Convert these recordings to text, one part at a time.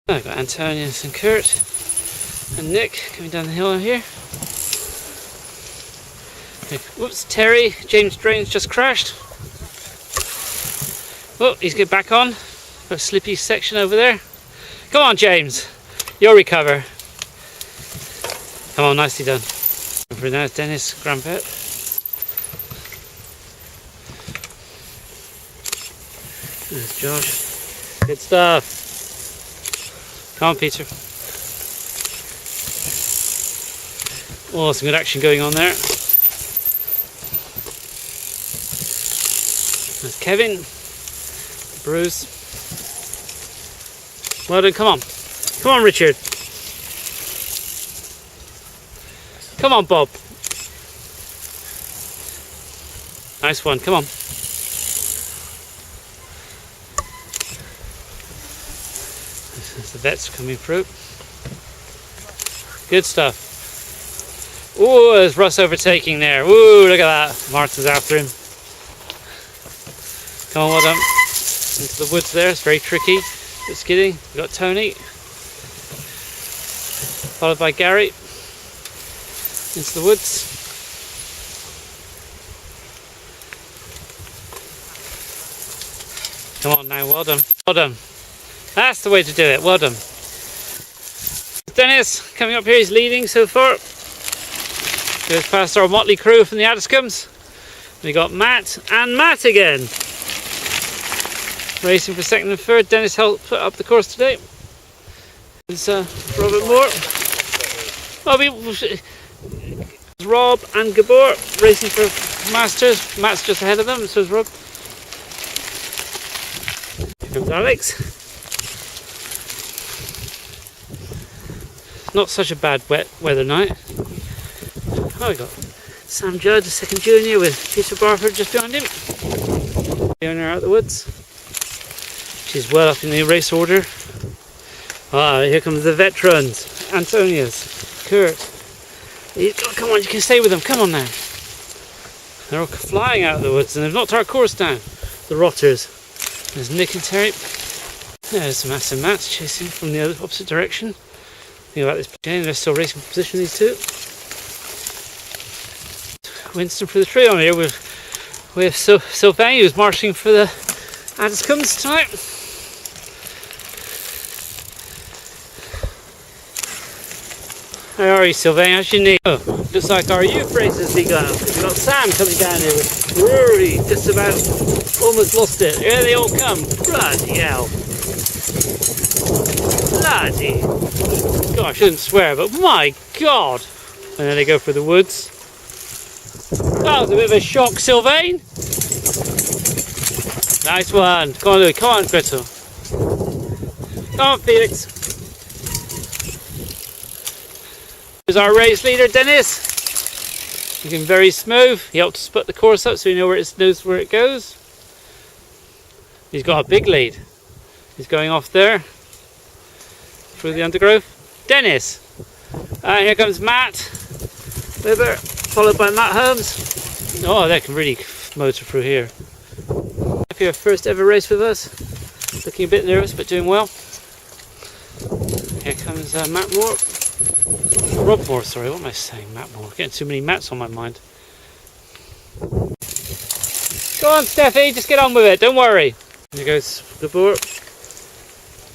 I've got Antonius and Kurt and Nick coming down the hill here. Whoops, Terry, James Drain's just crashed. Oh, he's getting back on. Got a slippy section over there. Come on, James, you'll recover. Come on, nicely done. For now, Dennis Grampet. There's Josh. Good stuff. Come on, Peter. Oh, some good action going on there. There's Kevin. Bruce. Well done, come on. Come on, Richard. Come on, Bob. Nice one, come on. As the vets coming through. Good stuff. Oh, there's Russ overtaking there. Ooh, look at that. Martin's after him. Come on, well done. Into the woods there. It's very tricky. Bit skidding. We've got Tony. Followed by Gary. Into the woods. Come on now, well done. Well done. That's the way to do it. Well done. Dennis coming up here, he's leading so far. Goes past our motley crew from the Addiscombs. We got Matt and Matt again. Racing for second and third. Dennis helped put up the course today. It's Robert Moore. Rob and Gabor racing for Masters. Matt's just ahead of them, so is Rob. Here comes Alex. Not such a bad wet weather night. Oh, we got Sam Judd, the second junior, with Peter Barford just behind him. The owner out of the woods. She's well up in the race order. Ah, here comes the veterans. Antonius, Kurt. Come on, you can stay with them. Come on now. They're all flying out of the woods and they've knocked our course down. The Rotters. There's Nick and Terry. There's Matt and Matt chasing from the other opposite direction. Think about this game, they're still racing for position, these two. Winston for the trio on here with Sylvain, who's marching for the Addiscombs tonight. How are you, Sylvain? How's your knee? Oh, looks like our youth race has begun. We've got Sam coming down here with Rory, just about almost lost it. Here they all come. Bloody hell. Bloody. God, I shouldn't swear, but my God. And then they go for the woods. That was a bit of a shock, Sylvain. Nice one. Come on, Louis. Come on, Gretel. Come on, Felix. Here's our race leader, Dennis. Looking very smooth. He helped us put the course up so we knows where it goes. He's got a big lead. He's going off there through the undergrowth. Dennis. And here comes Matt Webber, followed by Matt Holmes. Oh, they can really motor through here. If you're first ever race with us, looking a bit nervous but doing well. Here comes Matt Moore. Rob Moore, sorry, what am I saying? Matt Moore. Getting too many Matts on my mind. Go on, Steffi, just get on with it, don't worry. Here goes the board.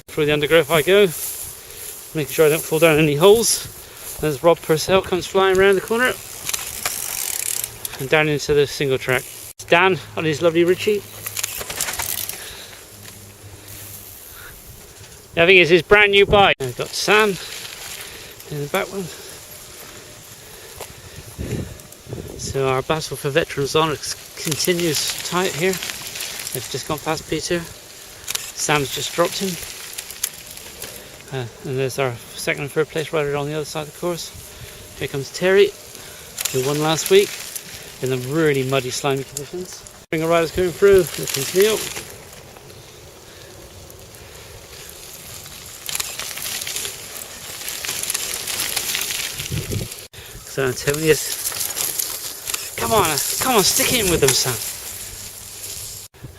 Through the undergrowth I go, making sure I don't fall down any holes. As Rob Purcell comes flying around the corner and down into the single track. It's Dan on his lovely Richie. I think it's his brand new bike. I've got Sam in the back one. So our battle for veterans on continues tight here. They've just gone past Peter. Sam's just dropped him. And there's our second and third place rider on the other side of the course. Here comes Terry, who won last week in the really muddy, slimy conditions. Springer riders coming through. Here comes Neil. So Antonius, come on, stick in with them, Sam.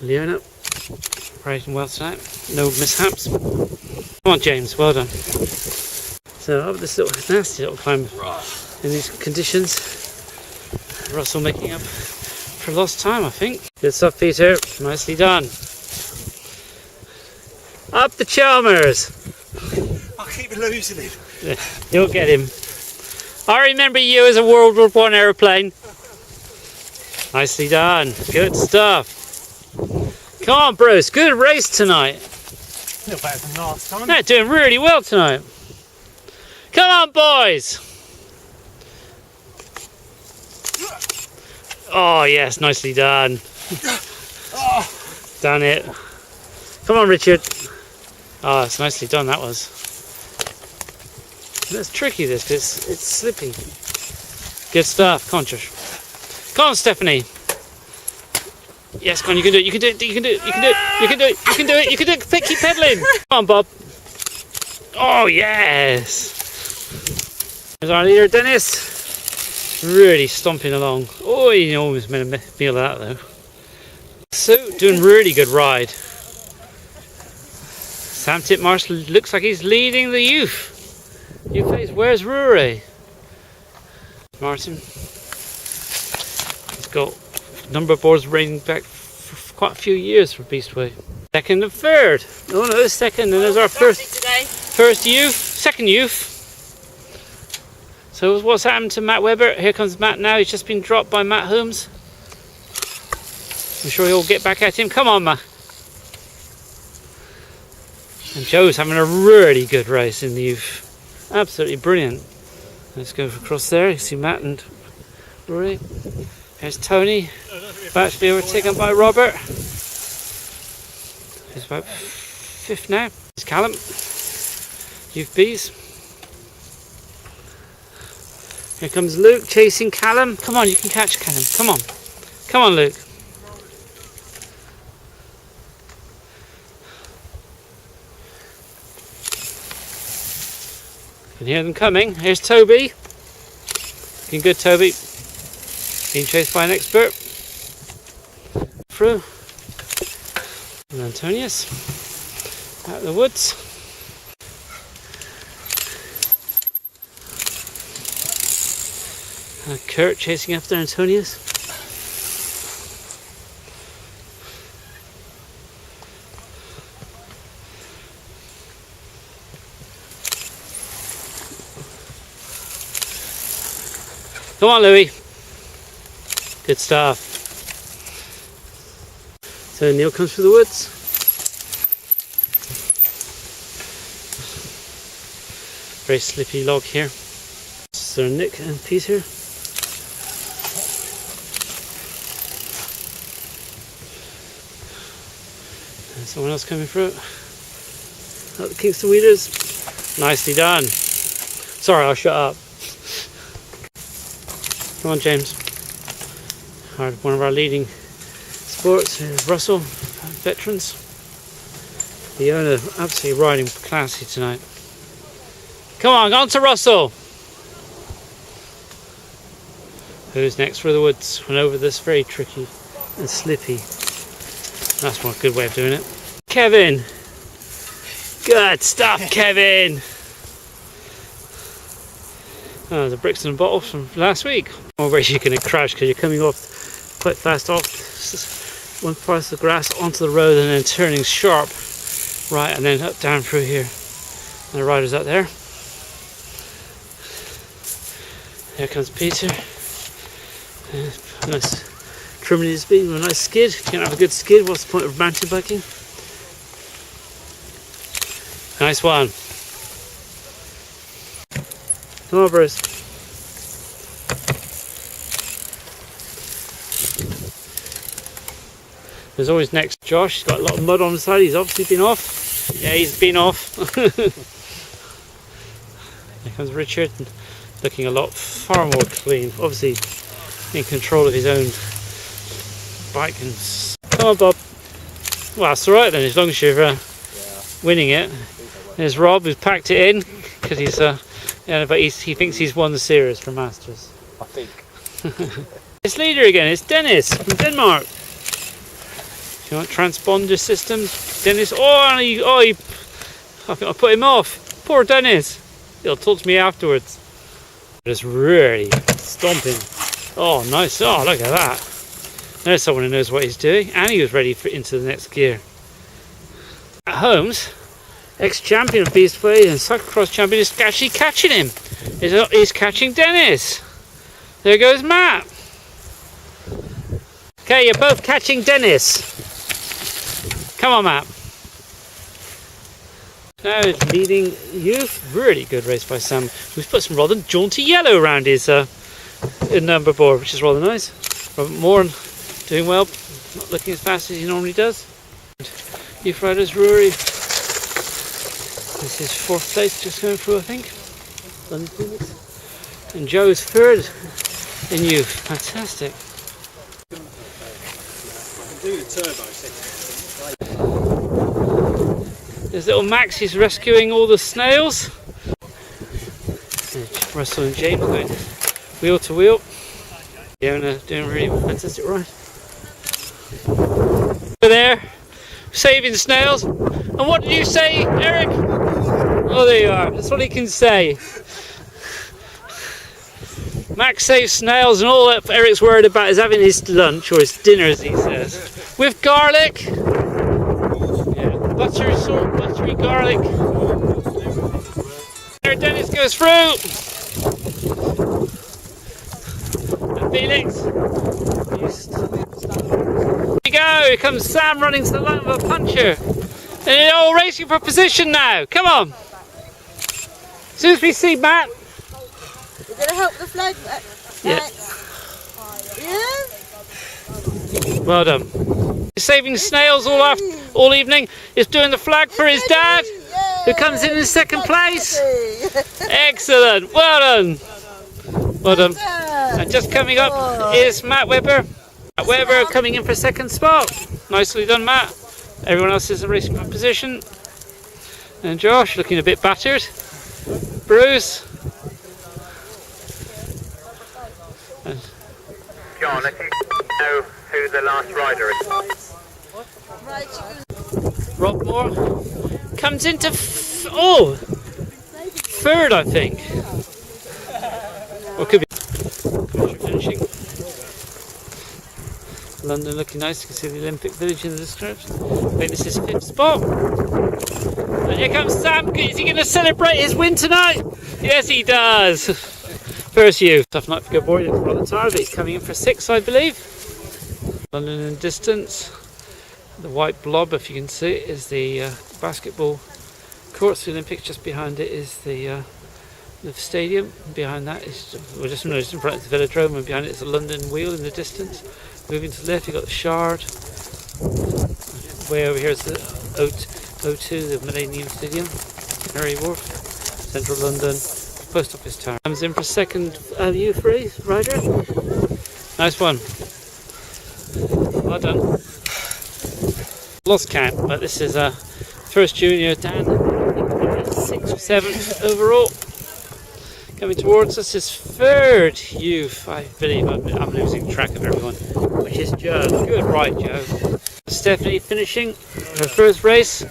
Leona, riding well tonight, no mishaps. Come Come on, James, well done. So up this little nasty little climb in these conditions. Russell making up for lost time, I think. Good stuff, Peter. Nicely done. Up the Chalmers. I keep losing him. Yeah, you'll get him. I remember you as a World War I aeroplane. Nicely done. Good stuff. Come on, Bruce. Good race tonight. A little better than last time. They're doing really well tonight. Come on, boys. Oh, yes. Nicely done. Done it. Come on, Richard. Oh, it's nicely done, that was. That's tricky, this, because it's slippy. Good stuff. Come on, Josh. Come on, Stephanie. Yes, come on, you can do it, you can do it, you can do it, you can do it, you can do it, you can do it, you can do it, keep pedaling. Come on, Bob. Oh, yes. There's our leader, Dennis. Really stomping along. Oh, he almost made a meal of that, though. So, doing really good ride. Sam Titmarsh looks like he's leading the youth. You face, where's Rory? Martin. He's got a number of boards raining back for quite a few years for Beastway. Second and third. Oh no, second, and there's our first youth, second youth. So what's happened to Matt Webber? Here comes Matt now. He's just been dropped by Matt Holmes. I'm sure he'll get back at him. Come on, Matt. And Joe's having a really good race in the youth. Absolutely brilliant. Let's go across there. You see Matt and Rory. There's Tony. About to be overtaken by Robert. He's about fifth now. It's Callum. Youth Bees. Here comes Luke chasing Callum. Come on, you can catch Callum. Come on. Come on, Luke. You can hear them coming. Here's Toby. Looking good, Toby. Being chased by an expert. Through. And Antonius. Out of the woods. And Kurt chasing after Antonius. Come on, Louis. Good stuff. So Neil comes through the woods. Very slippy log here. So Nick and Peter. And someone else coming through. Out the Kingston Wheelers. Nicely done. Sorry, I'll shut up. Come on, James. One of our leading sports is Russell, veterans. The owner absolutely riding classy tonight. Come on to Russell. Who's next for the woods? Went over this very tricky and slippy. That's one good way of doing it. Kevin. Good stuff, Kevin. Oh, the Brixton bottle from last week. More race you're going to crash because you're coming off quite fast off one part of the grass onto the road and then turning sharp right and then up down through here. And the rider's up there. Here comes Peter. Nice trimming his speed with a nice skid. Can't have a good skid. What's the point of mountain biking? Nice one. Come on, Bruce. There's always next Josh. He's got a lot of mud on the side. He's obviously been off. Yeah, he's been off. Here comes Richard, looking a lot far more clean. Obviously in control of his own bike. And come on, Bob. Well, that's all right then, as long as you're winning it. There's Rob, who's packed it in because he's yeah, but he thinks he's won the series for Masters. I think. It's leader again. It's Dennis from Denmark. Do you want transponder systems, Dennis? Oh, I think I put him off. Poor Dennis. He'll talk to me afterwards. Just really stomping. Oh, nice. Oh, look at that. There's someone who knows what he's doing. And he was ready for into the next gear. At Holmes, ex-champion of Beastway and cyclocross champion, is actually catching him. He's catching Dennis. There goes Matt. Okay, you're both catching Dennis. Come on, Matt. Now leading youth. Really good race by Sam. We've put some rather jaunty yellow around his number board, which is rather nice. Robert Moore doing well, not looking as fast as he normally does. Youth riders, Rory. This is 4th place just going through, I think. And Joe's 3rd in youth. Fantastic. There's little Max, he's rescuing all the snails. Russell and James going wheel to wheel. Fiona doing really fantastic ride. Over there, saving snails. And what did you say, Eric? Oh, there you are. That's what he can say. Max saves snails, and all that Eric's worried about is having his lunch, or his dinner as he says. With garlic. Yeah, butter, salt, buttery garlic. There Dennis goes through. And Felix. Here we go, here comes Sam running to the line of a puncher. And they're all racing for position now. Come on. As soon as we see Matt. You're going to help the flag? Yeah. Yeah? Well done. He's saving snails all evening. He's doing the flag for his dad, who comes in 2nd place. Excellent. Well done. Well done. And just coming up is Matt Webber. Matt Webber coming in for 2nd spot. Nicely done, Matt. Everyone else is racing for position. And Josh looking a bit battered. Bruce. John, if you know who the last rider is. Rob Moore comes into 3rd, I think. Or could be finishing. London looking nice. You can see the Olympic Village in the distance. I think this is 5th spot. And here comes Sam. Is he going to celebrate his win tonight? Yes, he does. First you. Tough night for Gilboy. It's rather tired, but he's coming in for 6th, I believe. London in distance. The white blob, if you can see it, is the basketball courts. The Olympics. Just behind it is the stadium. Behind that is just in front of the velodrome, and behind it is the London wheel in the distance. Moving to the left, you've got the Shard. Way over here is the O2, the Millennium Stadium. Canary Wharf, Central London. Post Office Tower. Comes in for 2nd youth race rider. Nice one. Well done. Lost count, but this is 1st junior Dan. 6th or 7th overall. Coming towards us is 3rd youth. I believe I'm losing track of everyone. Which is Joe. Good ride, Joe. Stephanie finishing her 1st race.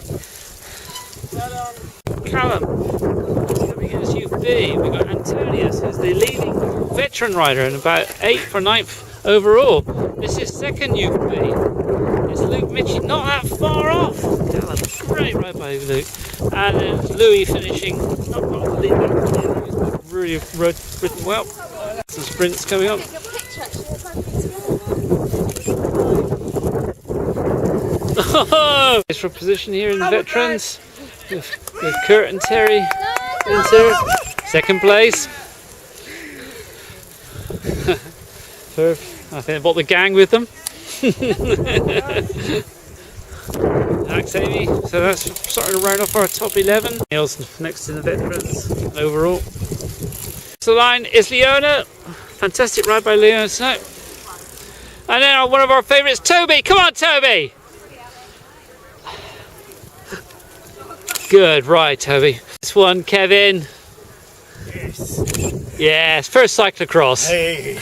Callum coming in as youth B. We've got Antonius, who's the leading veteran rider and about 8th or 9th overall. This is 2nd youth B. It's Luke Mitchie, not that far off. Callum, great ride by Luke. And then Louis finishing, not part of the lead, really ridden well. Some sprints coming up. It's for position here in the veterans with Kurt and Terry in 2nd place. I think they brought the gang with them. Alex Amy, so that's starting to round off our top 11. Niels next to the veterans overall. So the line is Leona. Fantastic ride by Leona tonight. And then one of our favourites, Toby. Come on, Toby! Good ride, Toby. This one, Kevin. Yes. Yes, first cyclocross. Hey.